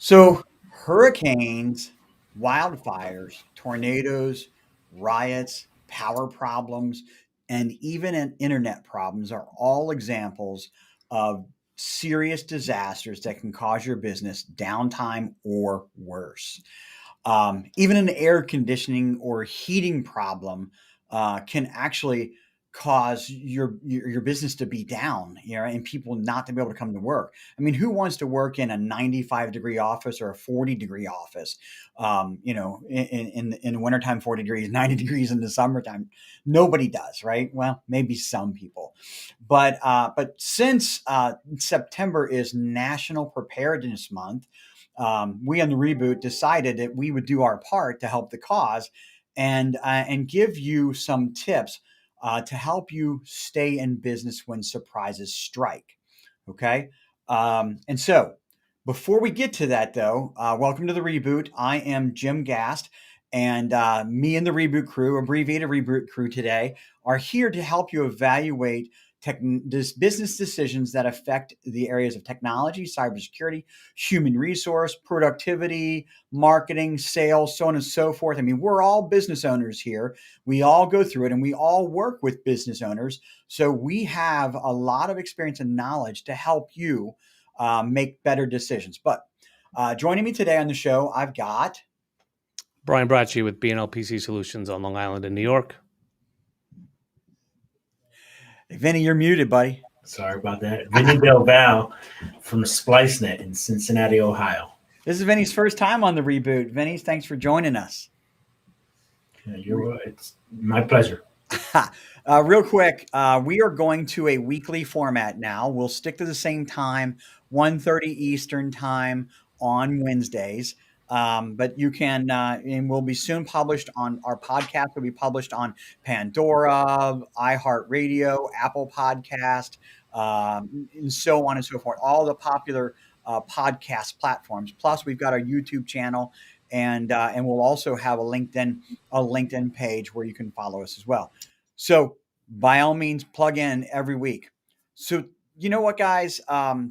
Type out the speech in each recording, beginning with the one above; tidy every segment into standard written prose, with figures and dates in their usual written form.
So, hurricanes, wildfires, tornadoes, riots, power problems, and even internet problems are all examples of serious disasters that can cause your business downtime or worse. Even an air conditioning or heating problem can actually cause your business to be down, and people not to be able to come to work. I mean, who wants to work in a 95-degree office or a 40-degree office? In the wintertime, 40 degrees, 90 degrees in the summertime. Nobody does, right? Well, maybe some people, but since September is National Preparedness Month, we on the Reboot decided that we would do our part to help the cause and give you some tips to help you stay in business when surprises strike. Okay. And so before we get to that, though, welcome to the Reboot. I am Jim Gast, and me and the Reboot crew, abbreviated Reboot crew today, are here to help you evaluate business decisions that affect the areas of technology, cybersecurity, human resource, productivity, marketing, sales, so on and so forth. I mean, we're all business owners here. We all go through it and we all work with business owners. So we have a lot of experience and knowledge to help you make better decisions. But joining me today on the show, I've got Brian Bracci with B&L PC Solutions on Long Island in New York. Vinny. You're muted, buddy. Sorry about that. Vinny Del Val from SpliceNet in Cincinnati, Ohio. This is Vinny's first time on the Reboot. Vinny, thanks for joining us. It's my pleasure. Real quick, we are going to a weekly format now. We'll stick to the same time, 1:30 Eastern time on Wednesdays. But you can, and will be soon published on our podcast. Will be published on Pandora, iHeartRadio, Apple Podcast, and so on and so forth. All the popular podcast platforms. Plus, we've got our YouTube channel, and we'll also have a LinkedIn page where you can follow us as well. So by all means, plug in every week. So you know what, guys?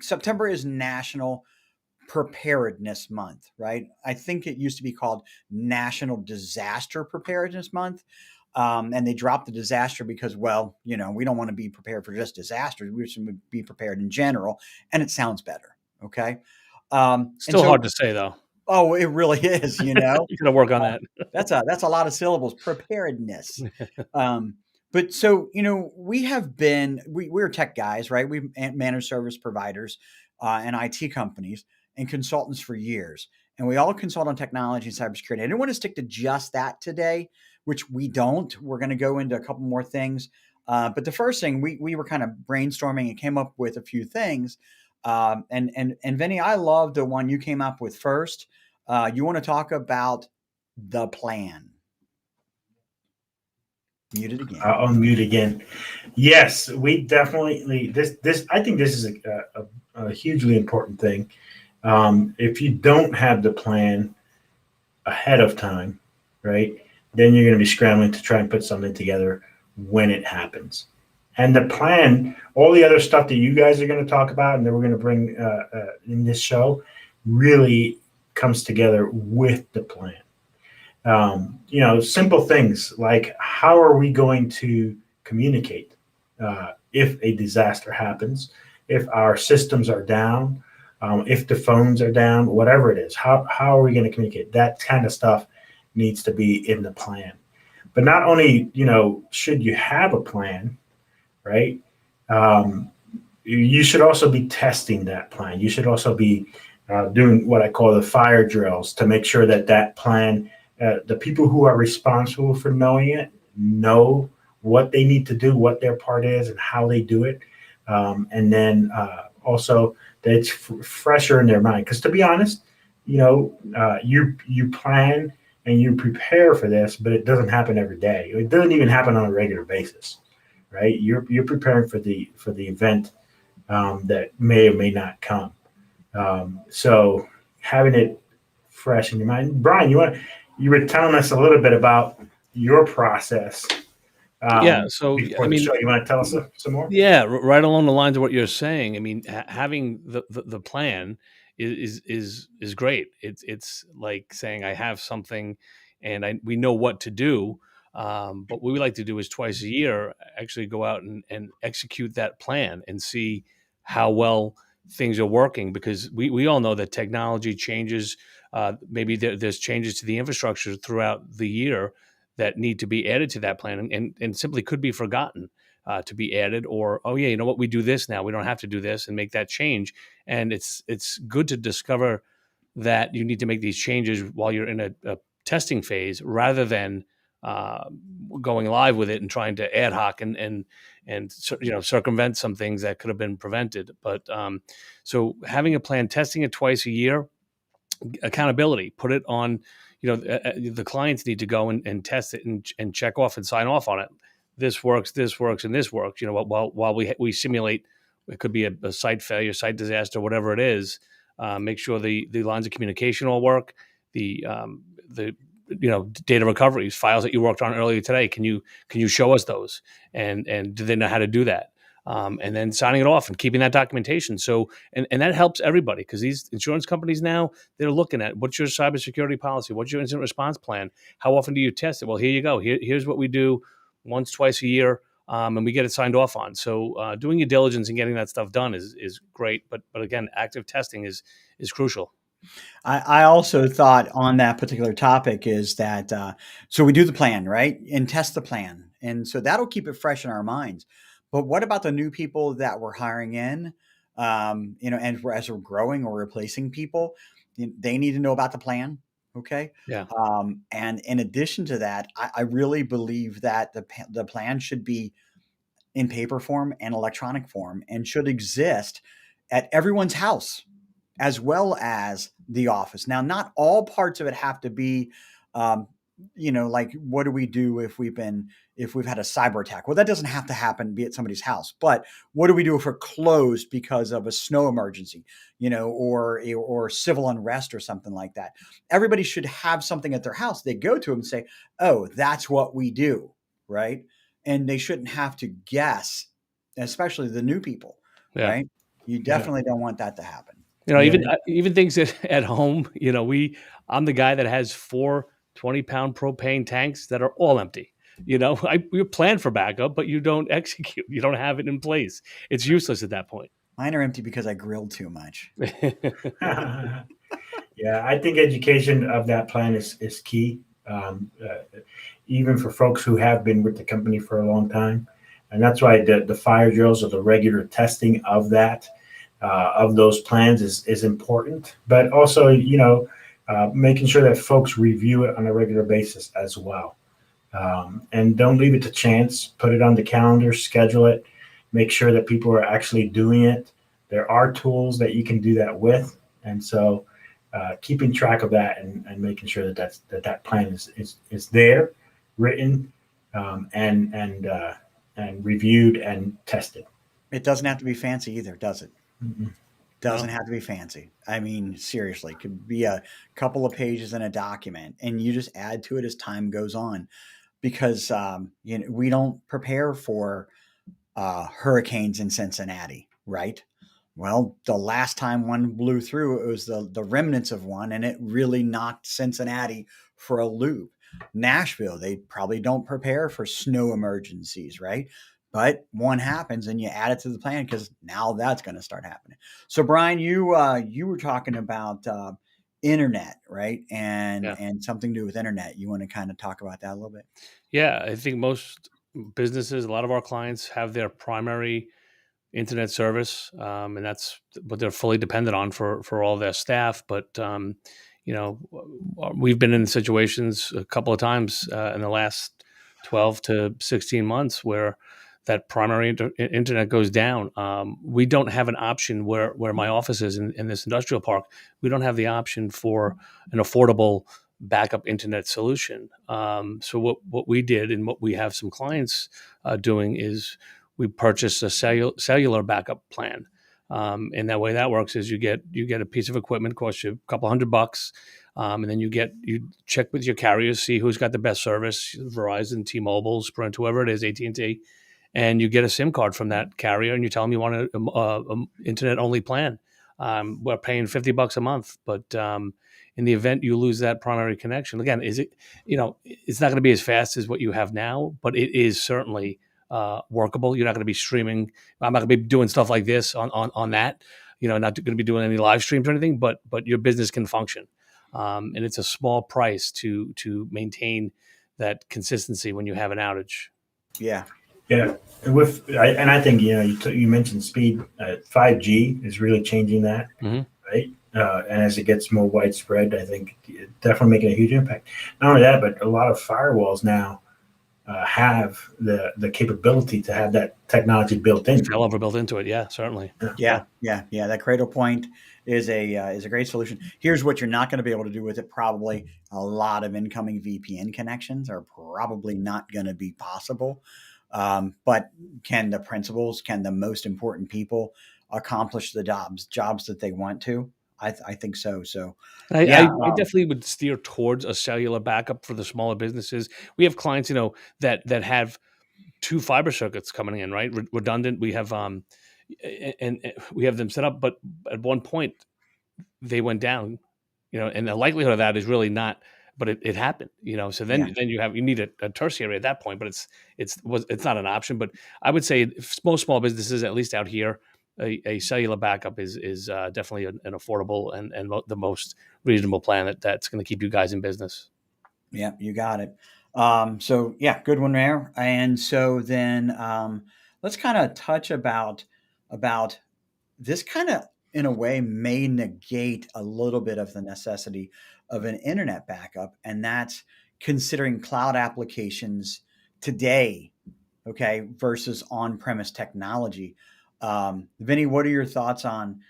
September is National Preparedness Month, right? I think it used to be called National Disaster Preparedness Month. And they dropped the disaster because, well, we don't want to be prepared for just disasters. We should be prepared in general. And it sounds better. Okay. Still hard to say, though. Oh, it really is, You got to work on that. That's a lot of syllables. Preparedness. But so, we're tech guys, right? We've managed service providers and IT companies and consultants for years. And we all consult on technology and cybersecurity. I didn't want to stick to just that today, which we don't. We're going to go into a couple more things. But the first thing, we were kind of brainstorming and came up with a few things. And Vinny, I love the one you came up with first. You want to talk about the plan. Muted again. I'll unmute again. Yes, we definitely this. I think this is a hugely important thing. If you don't have the plan ahead of time, right, then you're going to be scrambling to try and put something together when it happens. And the plan, all the other stuff that you guys are going to talk about and that we're going to bring in this show, really comes together with the plan. Simple things like how are we going to communicate if a disaster happens, if our systems are down, if the phones are down, whatever it is, how are we going to communicate? That kind of stuff needs to be in the plan. But not only, should you have a plan, right? You should also be testing that plan. You should also be doing what I call the fire drills to make sure that plan, the people who are responsible for knowing it know what they need to do, what their part is, and how they do it. And then also that it's fresher in their mind. Because to be honest, you plan and you prepare for this, but it doesn't happen every day. It doesn't even happen on a regular basis, right? You're preparing for the event that may or may not come. So having it fresh in your mind. Brian, you were telling us a little bit about your process. So before the show. You want to tell us some more? Yeah, right along the lines of what you're saying. I mean, having the plan is great. It's like saying I have something, and we know what to do. But what we like to do is twice a year actually go out and execute that plan and see how well things are working, because we all know that technology changes. Maybe there's changes to the infrastructure throughout the year that need to be added to that plan, and simply could be forgotten to be added, or, oh yeah, you know what, we do this now, we don't have to do this, and make that change. And it's good to discover that you need to make these changes while you're in a testing phase, rather than uh, going live with it and trying to ad hoc and circumvent some things that could have been prevented. But so having a plan, testing it twice a year, accountability, put it on, the clients need to go and test it and check off and sign off on it. This works, and this works, while we simulate. It could be a site failure, site disaster, whatever it is. Make sure the lines of communication all work. The data recoveries, files that you worked on earlier today, can you show us those, and do they know how to do that? And then signing it off and keeping that documentation. So, and that helps everybody, because these insurance companies now, they're looking at, what's your cybersecurity policy? What's your incident response plan? How often do you test it? Well, here you go. Here's what we do once, twice a year, and we get it signed off on. So doing your diligence and getting that stuff done is great. But again, active testing is crucial. I also thought on that particular topic is that so we do the plan, right, and test the plan, and so that'll keep it fresh in our minds. But what about the new people that we're hiring in? And as we're growing or replacing people, they need to know about the plan. Okay. Yeah. And in addition to that, I really believe that the plan should be in paper form and electronic form, and should exist at everyone's house as well as the office. Now, not all parts of it have to be, like, what do we do if we've had a cyber attack? Well, that doesn't have to happen, be at somebody's house. But what do we do if we're closed because of a snow emergency, or civil unrest or something like that? Everybody should have something at their house. They go to them and say, "Oh, that's what we do," right? And they shouldn't have to guess, especially the new people, Yeah. right? You definitely don't want that to happen. Even things at home, I'm the guy that has 4 20-pound propane tanks that are all empty. We plan for backup, but you don't execute. You don't have it in place. It's useless at that point. Mine are empty because I grilled too much. Yeah, I think education of that plan is key, even for folks who have been with the company for a long time. And that's why the fire drills, or the regular testing of that, of those plans is important. But also, making sure that folks review it on a regular basis as well. And don't leave it to chance. Put it on the calendar, schedule it, make sure that people are actually doing it. There are tools that you can do that with. And so keeping track of that, and making sure that plan is there, written, and reviewed and tested. It doesn't have to be fancy either, does it? Mm-mm. Doesn't have to be fancy. I mean, seriously, it could be a couple of pages in a document, and you just add to it as time goes on, because we don't prepare for hurricanes in Cincinnati, right? Well, the last time one blew through, it was the remnants of one, and it really knocked Cincinnati for a loop. Nashville, they probably don't prepare for snow emergencies, right? But one happens, and you add it to the plan, because now that's going to start happening. So, Brian, you were talking about internet, right? And something to do with internet. You want to kind of talk about that a little bit? Yeah, I think most businesses, a lot of our clients, have their primary internet service, and that's what they're fully dependent on for all their staff. But we've been in situations a couple of times in the last 12 to 16 months where that primary internet goes down. We don't have an option where my office is in this industrial park. We don't have the option for an affordable backup internet solution. So what we did, and what we have some clients doing, is we purchased a cellular backup plan. And that way that works is you get a piece of equipment, costs you a couple $100, and then you check with your carriers, see who's got the best service: Verizon, T-Mobile, Sprint, whoever it is, AT&T, and you get a SIM card from that carrier, and you tell them you want an internet only plan. we're paying $50 a month, but in the event you lose that primary connection, again, is it, it's not going to be as fast as what you have now, but it is certainly workable. You're not going to be streaming. I'm not going to be doing stuff like this on that. Not going to be doing any live streams or anything, but your business can function, and it's a small price to maintain that consistency when you have an outage. Yeah. Yeah, and I think you mentioned speed. 5G is really changing that, right? And as it gets more widespread, I think it's definitely making a huge impact. Not only that, but a lot of firewalls now have the capability to have that technology built in. Failover built into it, yeah, certainly. Yeah. That Cradle Point is a great solution. Here's what you're not going to be able to do with it. Probably a lot of incoming VPN connections are probably not going to be possible. But can the most important people accomplish the jobs that they want to? I think so. So I definitely would steer towards a cellular backup for the smaller businesses. We have clients, that have 2 fiber circuits coming in, right? Redundant. We have and we have them set up, but at one point they went down, and the likelihood of that is really not, but it happened, So then you need a tertiary at that point, but it's not an option. But I would say most small businesses, at least out here, a cellular backup is definitely an affordable and the most reasonable plan that's going to keep you guys in business. Yeah, you got it. So yeah, good one there. And so then let's kind of touch about this kind of, in a way, may negate a little bit of the necessity of an internet backup, and that's considering cloud applications today, okay, versus on-premise technology. Vinny, what are your thoughts on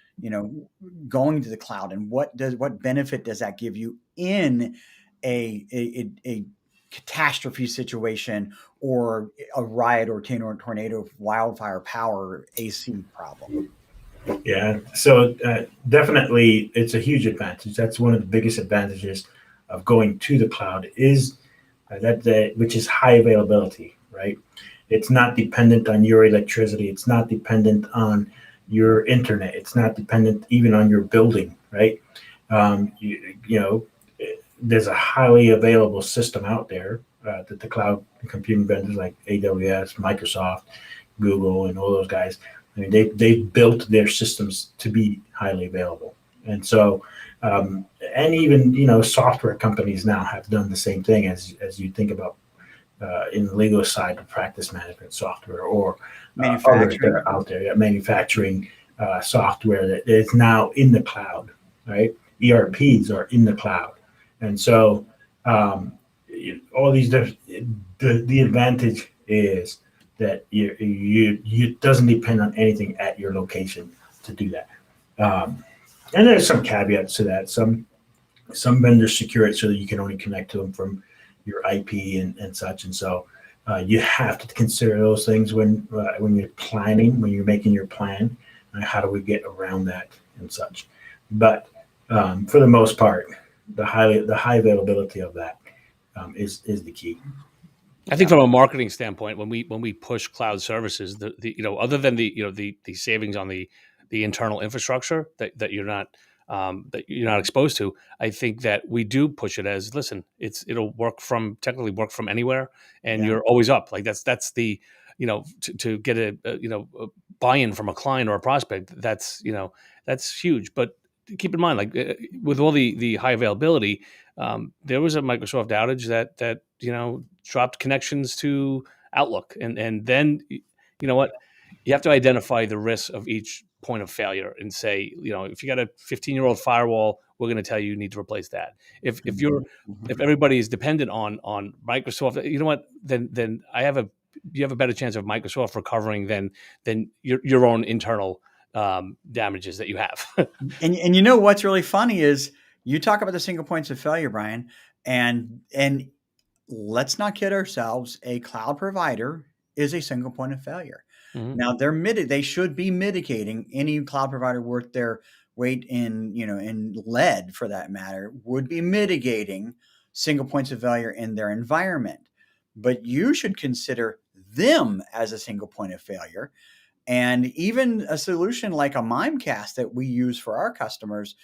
going to the cloud, and what benefit does that give you in a catastrophe situation, or a riot, or tornado, wildfire, power, AC problem? Yeah, so definitely it's a huge advantage. That's one of the biggest advantages of going to the cloud is which is high availability, right? It's not dependent on your electricity. It's not dependent on your internet. It's not dependent even on your building, right? There's a highly available system out there that the cloud computing vendors like AWS, Microsoft, Google, and all those guys, I mean, they built their systems to be highly available. And so, and even, software companies now have done the same thing as you think about in the legal side of practice management software, or others that are out there, manufacturing software that is now in the cloud, right? ERPs are in the cloud. And so all these, the advantage is that you doesn't depend on anything at your location to do that. And there's some caveats to that. Some vendors secure it so that you can only connect to them from your IP and such. And so you have to consider those things when you're planning, when you're making your plan. How do we get around that and such? But for the most part, the high availability of that is the key. I think from a marketing standpoint, when we push cloud services, other than the savings on the internal infrastructure that you're not exposed to, I think that we do push it as, listen, it'll technically work from anywhere, and you're always up. Like that's the to get a buy-in from a client or a prospect. That's huge. But keep in mind, like with all the high availability, there was a Microsoft outage that dropped connections to Outlook, and then you know what, you have to identify the risks of each point of failure and say, if you got a 15-year-old firewall, we're going to tell you need to replace that. If everybody is dependent on Microsoft, you know what, then you have a better chance of Microsoft recovering than your own internal damages that you have. and what's really funny is you talk about the single points of failure, Brian, and let's not kid ourselves. A cloud provider is a single point of failure. Mm-hmm. Now they should be mitigating. Any cloud provider worth their weight in lead, for that matter, would be mitigating single points of failure in their environment. But you should consider them as a single point of failure. And even a solution like a Mimecast that we use for our customers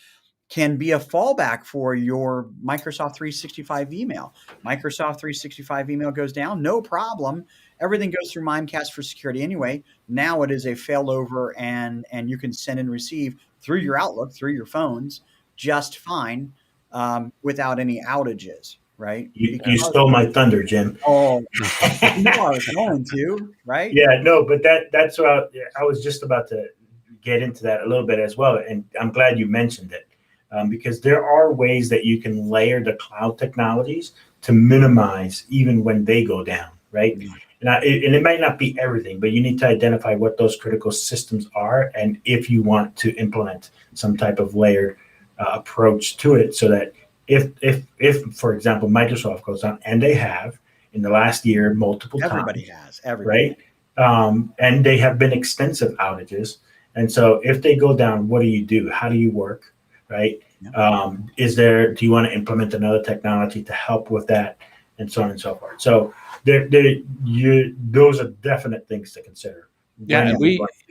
can be a fallback for your Microsoft 365 email. Microsoft 365 email goes down, no problem. Everything goes through Mimecast for security anyway. Now it is a failover, and you can send and receive through your Outlook, through your phones, just fine, without any outages, right? You Because stole my thunder, Jim. oh, you know I was going to, right? Yeah, no, but that's what I was just about to get into that a little bit as well, and I'm glad you mentioned it, because there are ways that you can layer the cloud technologies to minimize even when they go down, right? Yeah. And it might not be everything, but you need to identify what those critical systems are, and if you want to implement some type of layered approach to it, so that if for example Microsoft goes down, and they have in the last year multiple Everybody times, has, everybody. right? And they have been extensive outages. And so if they go down, what do? How do you work, right? Yeah. Do you want to implement another technology to help with that, and so on and so forth? So those are definite things to consider. Yeah,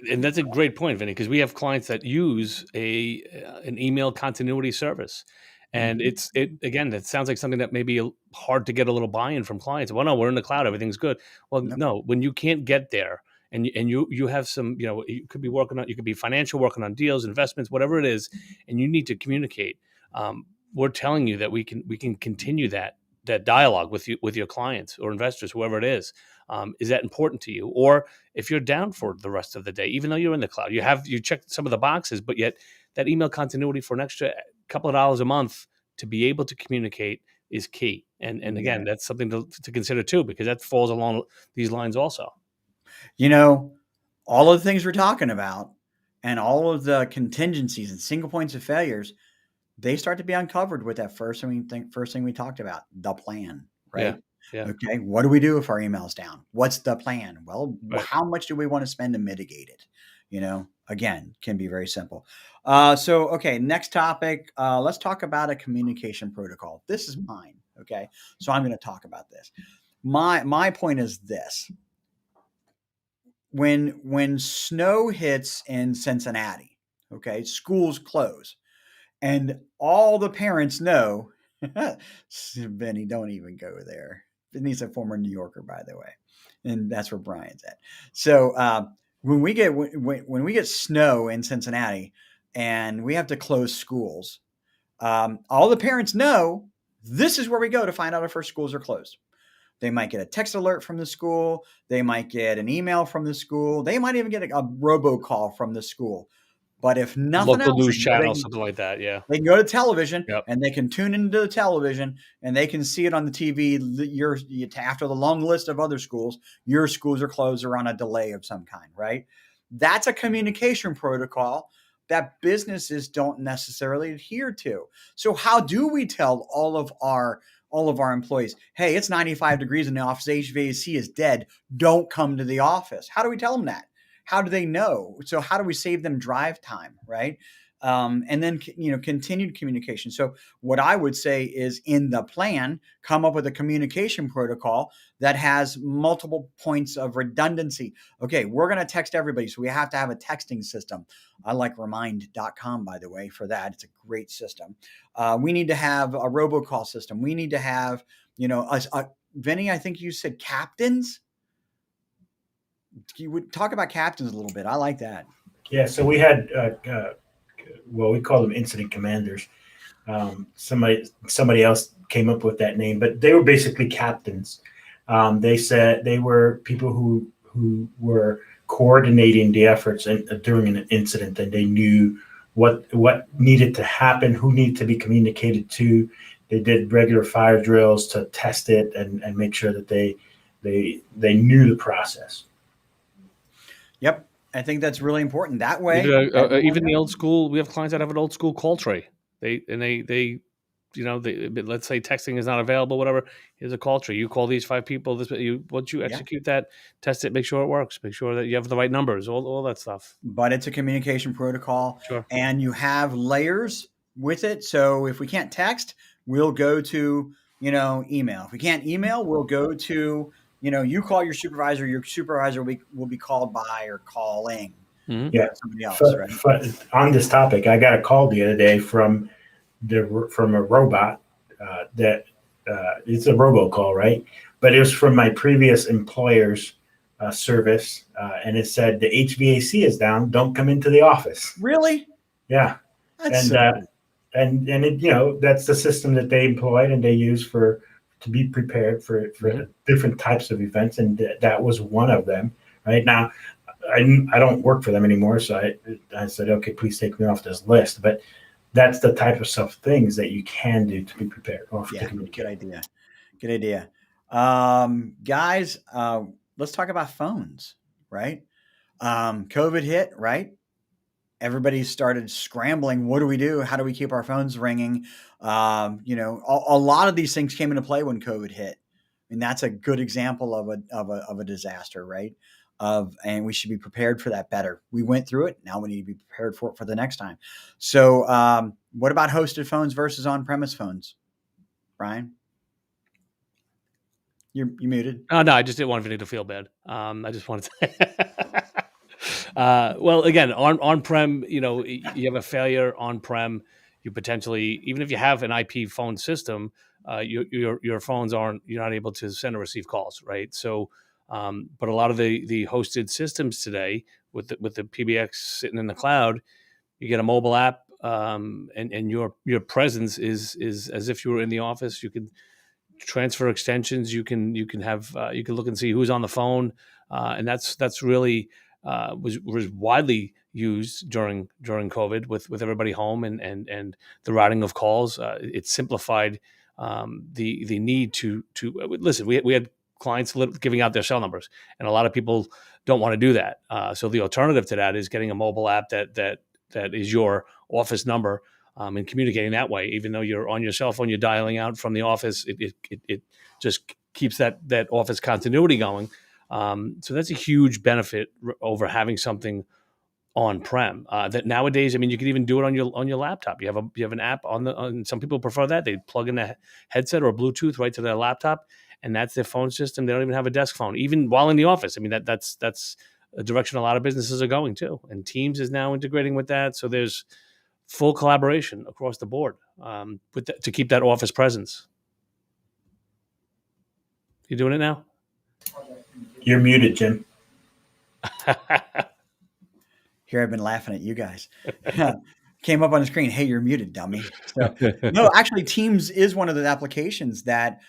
and that's a great point, Vinny, because we have clients that use an email continuity service, and again, that sounds like something that may be hard to get a little buy-in from clients. Well, no, we're in the cloud, everything's good. Well, no, when you can't get there, and you have some, you could be working on, you could be financial, working on deals, investments, whatever it is, and you need to communicate. We're telling you that we can continue that dialogue with your clients or investors, whoever it is. Is that important to you? Or if you're down for the rest of the day, even though you're in the cloud, you checked some of the boxes, but yet that email continuity for an extra couple of dollars a month to be able to communicate is key. And again, that's something to consider too, because that falls along these lines also. All of the things we're talking about and all of the contingencies and single points of failures, they start to be uncovered with that first thing we talked about, the plan, right? Yeah. Okay. What do we do if our email's down? What's the plan? Well, how much do we want to spend to mitigate it? Again, can be very simple. Okay. Next topic. Let's talk about a communication protocol. This is mine. Okay. So I'm going to talk about this. My point is this. When snow hits in Cincinnati, okay, schools close, and all the parents know, Benny, don't even go there. Benny's a former New Yorker, by the way, and that's where Brian's at. So when we get snow in Cincinnati and we have to close schools, all the parents know this is where we go to find out if our schools are closed. They might get a text alert from the school. They might get an email from the school. They might even get a robocall from the school. But if nothing local else, news channel, something like that, yeah, they can go to television, yep, and they can tune into the television, and they can see it on the TV. After the long list of other schools, your schools are closed or on a delay of some kind, right? That's a communication protocol that businesses don't necessarily adhere to. So how do we tell all of our employees, hey, it's 95 degrees in the office, HVAC is dead, don't come to the office? How do we tell them that? How do they know? So how do we save them drive time, right? And then, continued communication. So what I would say is, in the plan, come up with a communication protocol that has multiple points of redundancy. Okay, we're going to text everybody, so we have to have a texting system. I like remind.com, by the way, for that. It's a great system. We need to have a robocall system. We need to have, Vinny, I think you said captains. You would talk about captains a little bit. I like that. Yeah, so we had we call them incident commanders. Somebody else came up with that name, but they were basically captains. They said they were people who were coordinating the efforts during an incident, and they knew what needed to happen, who needed to be communicated to. They did regular fire drills to test it and make sure that they knew the process. Yep. I think that's really important. That way, even the old school, we have clients that have an old school call tray. They let's say texting is not available, whatever. Here's a call tray. You call these 5 people. Once you execute that, test it, make sure it works, make sure that you have the right numbers, all that stuff. But it's a communication protocol, sure, and you have layers with it. So if we can't text, we'll go to email. If we can't email, we'll go to You call your supervisor will be called by or calling Mhm. Yeah. somebody else, right? On this topic, I got a call the other day from a robot that it's a robocall, right? But it was from my previous employer's service, and it said the HVAC is down. Don't come into the office. Really? Yeah, That's and so cool. and it, that's the system that they employed and they use to be prepared for Mhm. different types of events, and that was one of them. Right now, I don't work for them anymore, so I said, okay, please take me off this list. But that's the type of stuff, things that you can do to be prepared or to Yeah, good communicate. idea. Good idea. Guys, let's talk about phones, right? COVID hit, right? Everybody started scrambling. What do we do? How do we keep our phones ringing? A lot of these things came into play when COVID hit. I mean, that's a good example of a disaster, right? And we should be prepared for that better. We went through it. Now we need to be prepared for it for the next time. So, what about hosted phones versus on-premise phones, Brian? You muted. Oh no, I just didn't want Vinny to feel bad. I just wanted to. Well, again, on-prem, you have a failure on-prem. You potentially, even if you have an IP phone system, your phones you're not able to send or receive calls, right? So, but a lot of the hosted systems today with the PBX sitting in the cloud, you get a mobile app, and your presence is as if you were in the office. You can transfer extensions. You can look and see who's on the phone, and that's really was widely used during COVID with everybody home and the routing of calls. It simplified the need to listen. We had clients giving out their cell numbers, and a lot of people don't want to do that. So the alternative to that is getting a mobile app that is your office number, and communicating that way. Even though you're on your cell phone, you're dialing out from the office. It just keeps that office continuity going. So that's a huge benefit over having something on prem. That nowadays, I mean, you can even do it on your laptop. You have an app on some people prefer that. They plug in a headset or Bluetooth right to their laptop, and that's their phone system. They don't even have a desk phone, even while in the office. I mean, that's a direction a lot of businesses are going to, and Teams is now integrating with that. So there's full collaboration across the board, to keep that office presence. You doing it now? You're muted, Jim. Here I've been laughing at you guys. Came up on the screen. Hey, you're muted, dummy. So no, actually, Teams is one of the applications that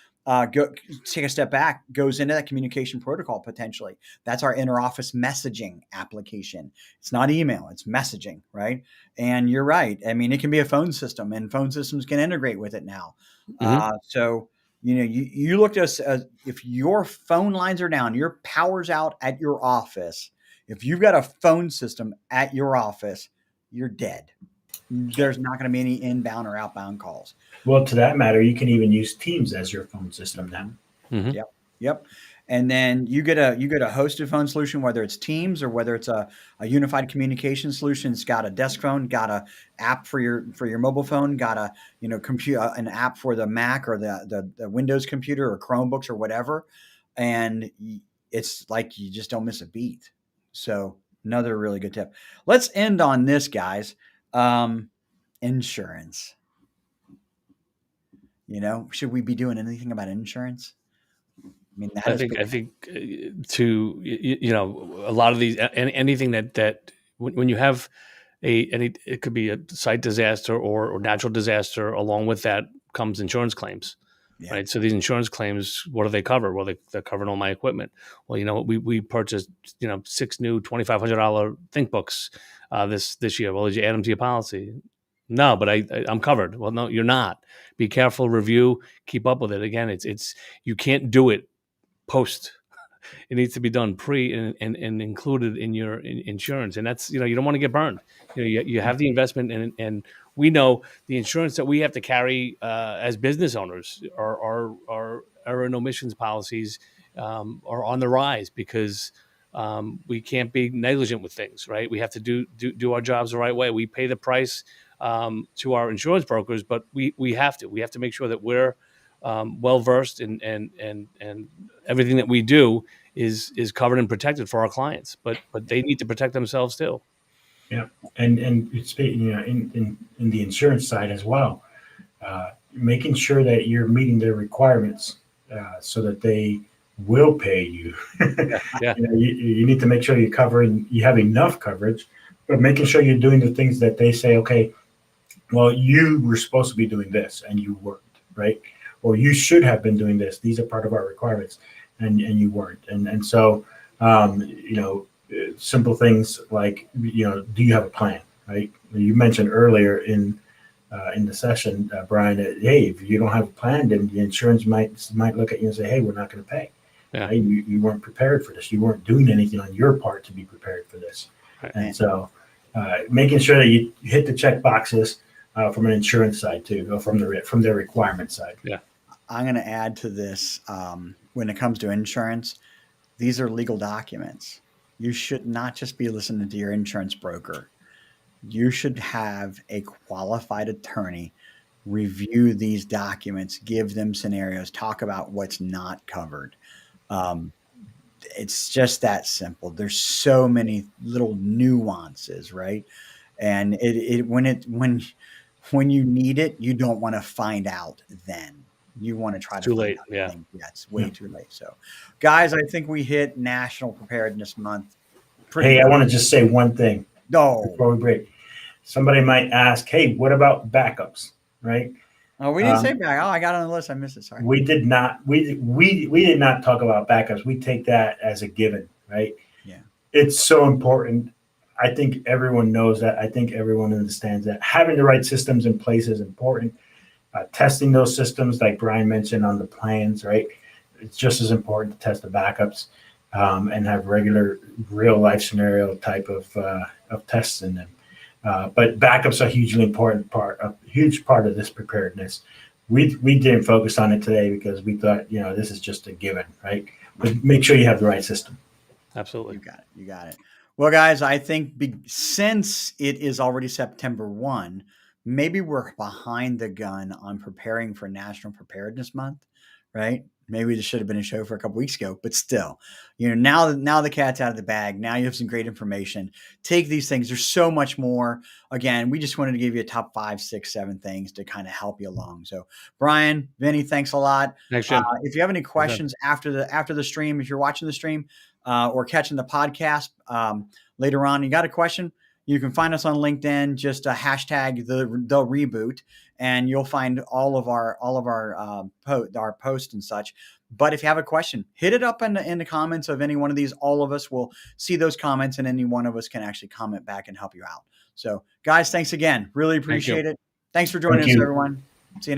take a step back, goes into that communication protocol potentially. That's our interoffice messaging application. It's not email, it's messaging, right? And you're right. I mean, it can be a phone system, and phone systems can integrate with it now. So you look at us as if your phone lines are down, your power's out at your office. If you've got a phone system at your office, you're dead. There's not going to be any inbound or outbound calls. Well, to that matter, you can even use Teams as your phone system now. Mm-hmm. Yep. And then you get a hosted phone solution, whether it's Teams or whether it's a unified communication solution. It's got a desk phone, got a app for your mobile phone, got a an app for the Mac or the Windows computer or Chromebooks or whatever, and it's like you just don't miss a beat. So another really good tip. Let's end on this, guys. Insurance. Should we be doing anything about insurance? I mean, I think a lot of these anything that when you have it could be a site disaster or natural disaster. Along with that comes insurance claims. Yeah. Right. So these insurance claims, what do they cover? Well, they're covering all my equipment. Well, we purchased 6 new $2,500 ThinkBooks this year. Well, did you add them to your policy? No, but I'm covered. Well, no, you're not. Be careful, review, keep up with it. Again, it's you can't do it post. It needs to be done pre and included in your insurance. And that's, you don't want to get burned. You have the investment and we know the insurance that we have to carry as business owners, our error and omissions policies are on the rise because we can't be negligent with things, right? We have to do our jobs the right way. We pay the price to our insurance brokers, but we have to make sure that we're well versed, and everything that we do is covered and protected for our clients. But they need to protect themselves too. Yeah, and it's, in the insurance side as well, making sure that you're meeting their requirements, so that they will pay you. Yeah, yeah, You need to make sure you have enough coverage, but making sure you're doing the things that they say, okay, well, you were supposed to be doing this and you weren't, right? Or you should have been doing this. These are part of our requirements, and you weren't. And so, simple things like, do you have a plan, right? You mentioned earlier in the session, Brian, that, hey, if you don't have a plan, then the insurance might look at you and say, hey, we're not going to pay. yeah. Right? You weren't prepared for this. You weren't doing anything on your part to be prepared for this. Right. And so, making sure that you hit the check boxes from an insurance side too, or from their requirement side. Yeah. I'm going to add to this, when it comes to insurance, these are legal documents. You should not just be listening to your insurance broker. You should have a qualified attorney review these documents, give them scenarios, talk about what's not covered. It's just that simple. There's so many little nuances, right? And when you need it, you don't want to find out then. You want to try to Too find late. out. Yeah. Yeah, it's way too late. So, guys, I think we hit National Preparedness Month. Hey, I want to just say one thing before we break. Somebody might ask, hey, what about backups, right? Oh, we didn't say back. Oh, I got on the list. I missed it. Sorry. We did not. We did not talk about backups. We take that as a given, right? Yeah. It's so important. I think everyone knows that. I think everyone understands that. Having the right systems in place is important. Testing those systems, like Brian mentioned on the plans, right? It's just as important to test the backups, and have regular, real life scenario type of tests in them. But backups are hugely important a huge part of this preparedness. We didn't focus on it today because we thought, this is just a given, right? But make sure you have the right system. Absolutely. You got it. Well, guys, I think since it is already September 1, maybe we're behind the gun on preparing for National Preparedness Month, right? Maybe this should have been a show for a couple weeks ago, but still, now the cat's out of the bag. Now you have some great information. Take these things. There's so much more. Again, we just wanted to give you a top 5, 6, 7 things to kind of help you along. So, Brian, Vinny, thanks a lot. Thanks, Jim. If you have any questions after the stream, if you're watching the stream or catching the podcast later on, you got a question, you can find us on LinkedIn. Just hashtag the Reboot, and you'll find all of our posts and such. But if you have a question, hit it up in the comments of any one of these. All of us will see those comments, and any one of us can actually comment back and help you out. So, guys, thanks again. Really appreciate it. Thanks for joining us, everyone.